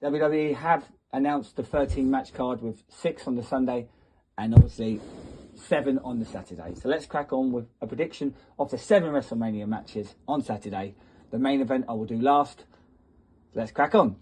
WWE have announced the 13 match card with 6 on the Sunday and obviously 7 on the Saturday. So let's crack on with a prediction of the 7 WrestleMania matches on Saturday. The main event I will do last. Let's crack on.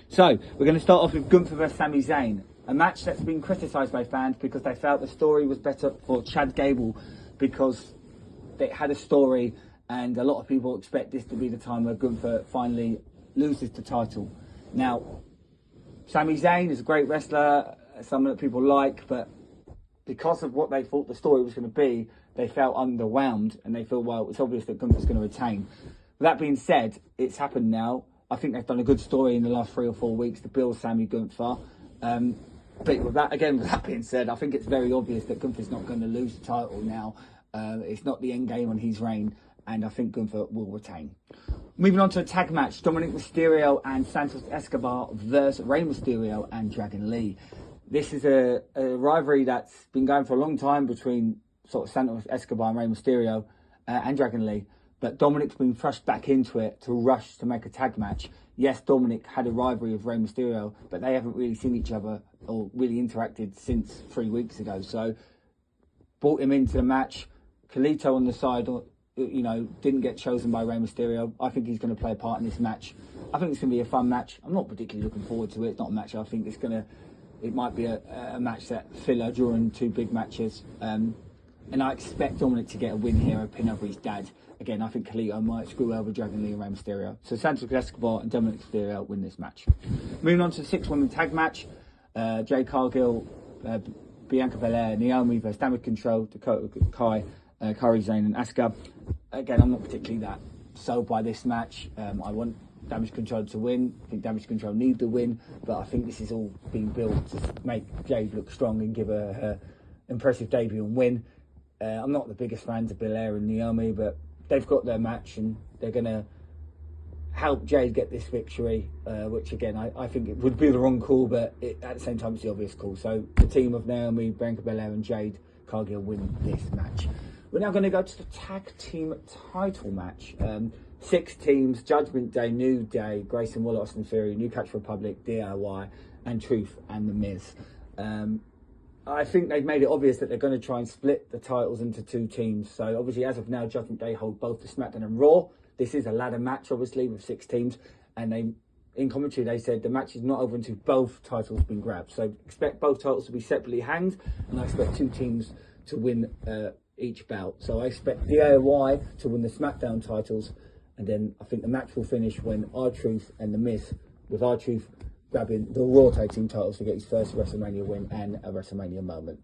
So we're going to start off with Gunther vs Sami Zayn. A match that's been criticised by fans because they felt the story was better for Chad Gable because it had a story, and a lot of people expect this to be the time where Gunther finally loses the title. Now, Sami Zayn is a great wrestler, someone that people like, but because of what they thought the story was going to be, they felt underwhelmed, and they feel, well, it's obvious that Gunther's going to retain. With that being said, it's happened now. I think they've done a good story in the last 3 or 4 weeks to build Sami Gunther. But with that being said, I think it's very obvious that Gunther's not going to lose the title now. It's not the end game on his reign, and I think Gunther will retain. Moving on to a tag match, Dominic Mysterio and Santos Escobar versus Rey Mysterio and Dragon Lee. This is a rivalry that's been going for a long time between sort of Santos Escobar and Rey Mysterio and Dragon Lee. But Dominic's been thrust back into it to rush to make a tag match. Yes, Dominic had a rivalry with Rey Mysterio, but they haven't really seen each other or really interacted since 3 weeks ago. So, brought him into the match. Khalito on the side, didn't get chosen by Rey Mysterio. I think he's going to play a part in this match. I think it's going to be a fun match. I'm not particularly looking forward to it. It's not a match I think it might be a match that filler during 2 big matches. And I expect Dominic to get a win here, a pin over his dad. Again, I think Khalito might screw over Dragon Lee and Rey Mysterio. So Santos Escobar and Dominic Mysterio win this match. Moving on to the 6-woman tag match. Jade Cargill, Bianca Belair, Naomi versus Damage Control, Dakota Kai, Kairi Sane and Asuka. Again, I'm not particularly that sold by this match. I want Damage Control to win. I think Damage Control need the win, but I think this is all being built to make Jade look strong and give her impressive debut and win. I'm not the biggest fans of Belair and Naomi, but they've got their match and they're going to help Jade get this victory, which again, I think it would be the wrong call, but at the same time it's the obvious call. So the team of Naomi, Bianca Belair and Jade Cargill win this match. We're now going to go to the tag team title match. 6 teams, Judgment Day, New Day, Grayson Waller, Austin Theory, New Catch Republic, DIY and Truth and The Miz. I think they've made it obvious that they're going to try and split the titles into 2 teams. So obviously, as of now, Judgment Day hold both the SmackDown and Raw. This is a ladder match, obviously, with 6 teams. And in commentary, they said the match is not over until both titles have been grabbed. So expect both titles to be separately hanged. And I expect 2 teams to win each bout. So I expect DIY to win the SmackDown titles. And then I think the match will finish when R-Truth and The Miz, with R-Truth grabbing the Raw Tag Team titles to get his first WrestleMania win and a WrestleMania moment.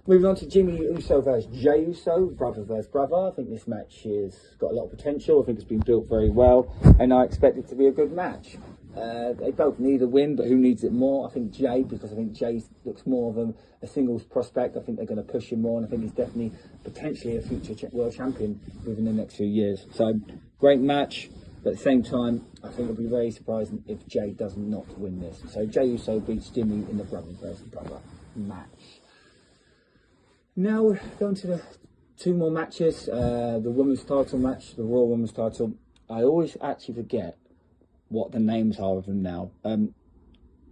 Moving on to Jimmy Uso versus Jey Uso, brother versus brother. I think this match has got a lot of potential. I think it's been built very well, and I expect it to be a good match. They both need a win, but who needs it more? I think Jey, because I think Jey looks more of a singles prospect. I think they're going to push him more, and I think he's definitely potentially a future world champion within the next few years. So, great match. But at the same time, I think it'll be very surprising if Jey does not win this. So Jey Uso beats Jimmy in the brother versus brother match. Now we're going to the 2 more matches. The women's title match, the Raw women's title. I always actually forget what the names are of them now.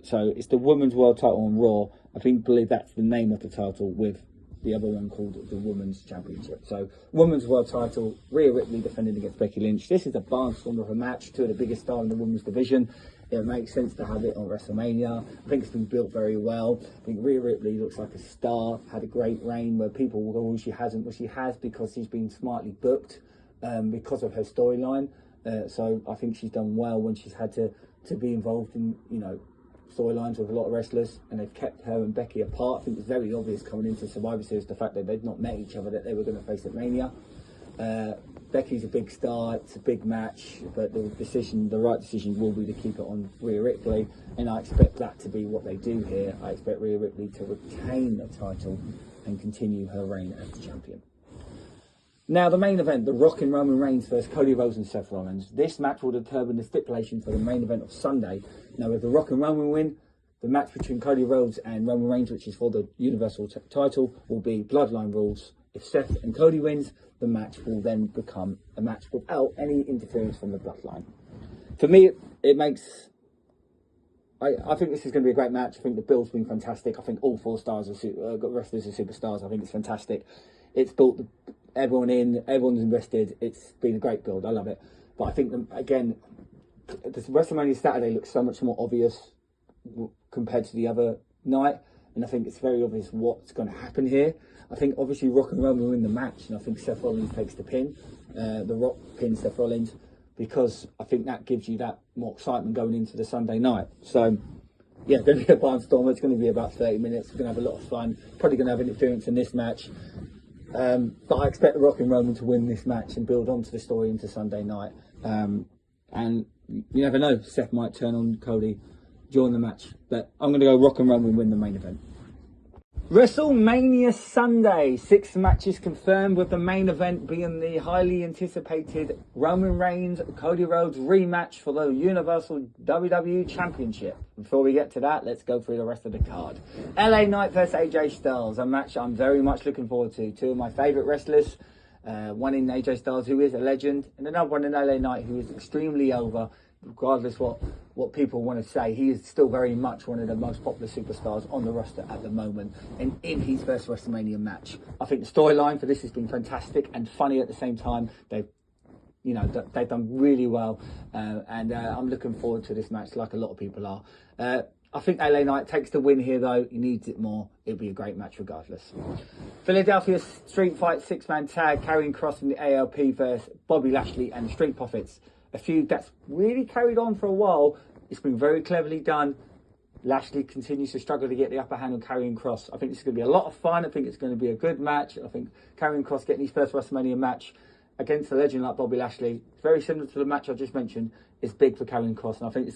So it's the women's world title on Raw. I believe that's the name of the title, with the other one called the Women's Championship. So, Women's World Title, Rhea Ripley defending against Becky Lynch. This is a barnstormer of a match, 2 of the biggest stars in the women's division. It makes sense to have it on WrestleMania. I think it's been built very well. I think Rhea Ripley looks like a star, had a great reign where people will go, oh, she hasn't. Well, she has, because she's been smartly booked because of her storyline. So I think she's done well when she's had to be involved in, storylines with a lot of wrestlers, and they've kept her and Becky apart. I think it's very obvious coming into Survivor Series the fact that they'd not met each other, that they were going to face at Mania. Becky's a big star, it's a big match, but the right decision will be to keep it on Rhea Ripley, and I expect that to be what they do here. I expect Rhea Ripley to retain the title and continue her reign as the champion. Now, the main event, The Rock and Roman Reigns versus Cody Rhodes and Seth Rollins. This match will determine the stipulation for the main event of Sunday. Now, if The Rock and Roman win, the match between Cody Rhodes and Roman Reigns, which is for the Universal title, will be Bloodline rules. If Seth and Cody wins, the match will then become a match without any interference from the Bloodline. For me, it makes I think this is going to be a great match. I think the build's been fantastic. I think all 4 stars are got wrestlers are superstars. I think it's fantastic. It's built everyone in, everyone's invested. It's been a great build. I love it. But I think, again, this WrestleMania Saturday looks so much more obvious compared to the other night. And I think it's very obvious what's going to happen here. I think, obviously, Rock and Roman win the match. And I think Seth Rollins takes the pin. The Rock pins Seth Rollins. Because I think that gives you that more excitement going into the Sunday night. So, yeah, going to be a barnstormer. It's going to be about 30 minutes. We're going to have a lot of fun. Probably going to have interference in this match. But I expect the Rock and Roman to win this match and build onto the story into Sunday night. And you never know, Seth might turn on Cody during the match. But I'm going to go Rock and Roman win the main event. WrestleMania Sunday, 6 matches confirmed, with the main event being the highly anticipated Roman Reigns Cody Rhodes rematch for the Universal WWE Championship. Before we get to that, let's go through the rest of the card. LA Knight versus AJ Styles, a match I'm very much looking forward to. 2 of my favourite wrestlers, one in AJ Styles, who is a legend, and another one in LA Knight, who is extremely over. Regardless what people want to say, he is still very much one of the most popular superstars on the roster at the moment, and in his first WrestleMania match. I think the storyline for this has been fantastic and funny at the same time. They've done really well, and I'm looking forward to this match like a lot of people are. I think LA Knight takes the win here, though. He needs it more. It'll be a great match regardless. Philadelphia Street Fight 6-man tag, Karrion Kross and the ALP versus Bobby Lashley and the Street Profits. A feud that's really carried on for a while. It's been very cleverly done. Lashley continues to struggle to get the upper hand on Karrion Kross. I think this is going to be a lot of fun. I think it's going to be a good match. I think Karrion Kross getting his first WrestleMania match against a legend like Bobby Lashley, very similar to the match I just mentioned, is big for Karrion Kross. And I think this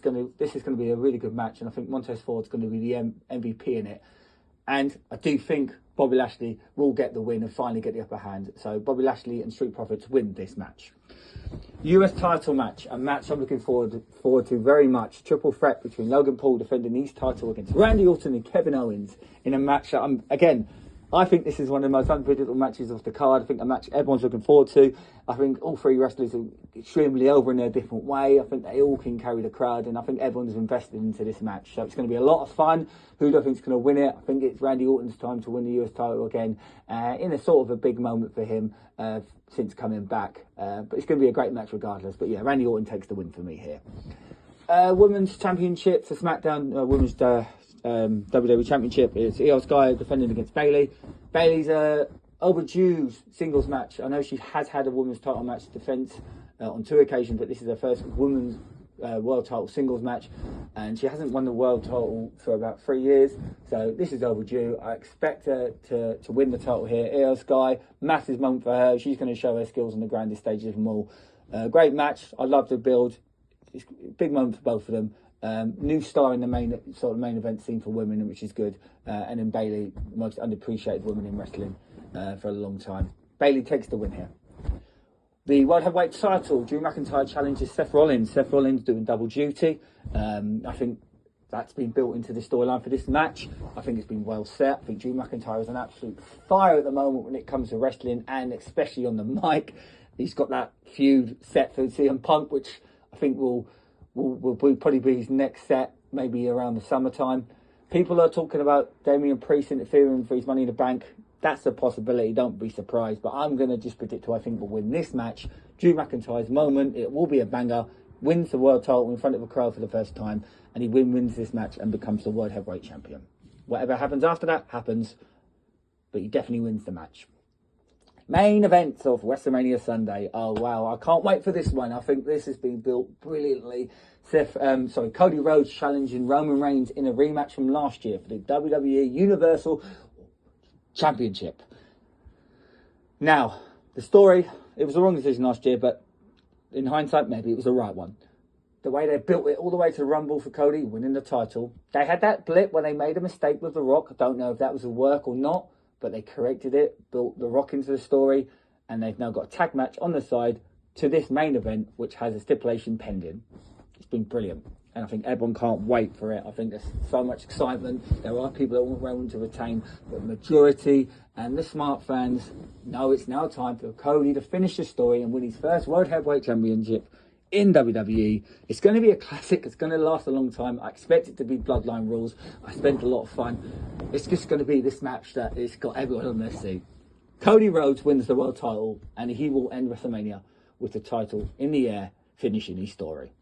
is going to be a really good match. And I think Montez Ford's going to be the MVP in it. And I do think Bobby Lashley will get the win and finally get the upper hand. So Bobby Lashley and Street Profits win this match. US title match, a match I'm looking forward to very much. Triple threat between Logan Paul defending his title against Randy Orton and Kevin Owens in a match that I think this is one of the most unpredictable matches of the card. I think a match everyone's looking forward to. I think all 3 wrestlers are extremely over in their different way. I think they all can carry the crowd, and I think everyone's invested into this match. So it's going to be a lot of fun. Who do I think is going to win it? I think it's Randy Orton's time to win the US title again, in a sort of a big moment for him since coming back. But it's going to be a great match regardless. But yeah, Randy Orton takes the win for me here. Women's Championship for SmackDown, Women's WWE Championship is Io Sky defending against Bayley. Bayley's overdue singles match. I know she has had a women's title match defence on 2 occasions, but this is her first women's world title singles match, and she hasn't won the world title for about 3 years, so this is overdue. I expect her to win the title here. Io Sky, massive moment for her. She's going to show her skills on the grandest stages of them all. Great match. I love the build. It's a big moment for both of them. New star in the main event scene for women, which is good. And then Bayley, most underappreciated woman in wrestling for a long time. Bayley takes the win here. The World Heavyweight title, Drew McIntyre challenges Seth Rollins. Seth Rollins doing double duty. I think that's been built into the storyline for this match. I think it's been well set. I think Drew McIntyre is an absolute fire at the moment when it comes to wrestling, and especially on the mic. He's got that feud set for CM Punk, which I think will probably be his next set, maybe around the summertime. People are talking about Damian Priest interfering for his Money in the Bank. That's a possibility, don't be surprised. But I'm going to just predict who I think will win this match. Drew McIntyre's moment, it will be a banger. Wins the world title in front of a crowd for the first time. And he wins this match and becomes the World Heavyweight Champion. Whatever happens after that, happens. But he definitely wins the match. Main events of WrestleMania Sunday. Oh, wow. I can't wait for this one. I think this has been built brilliantly. Cody Rhodes challenging Roman Reigns in a rematch from last year for the WWE Universal Championship. Now, the story, it was the wrong decision last year, but in hindsight, maybe it was the right one. The way they built it all the way to the Rumble for Cody, winning the title. They had that blip when they made a mistake with The Rock. I don't know if that was a work or not, but they corrected it, built The Rock into the story, and they've now got a tag match on the side to this main event, which has a stipulation pending. It's been brilliant, and I think everyone can't wait for it. I think there's so much excitement. There are people that want Roman to retain, but the majority and the smart fans know it's now time for Cody to finish the story and win his first World Heavyweight Championship in WWE. It's going to be a classic. It's going to last a long time. I expect it to be Bloodline rules. I spent a lot of fun. It's just going to be this match that it's got everyone on their seat. Cody Rhodes wins the world title, and he will end WrestleMania with the title in the air, finishing his story.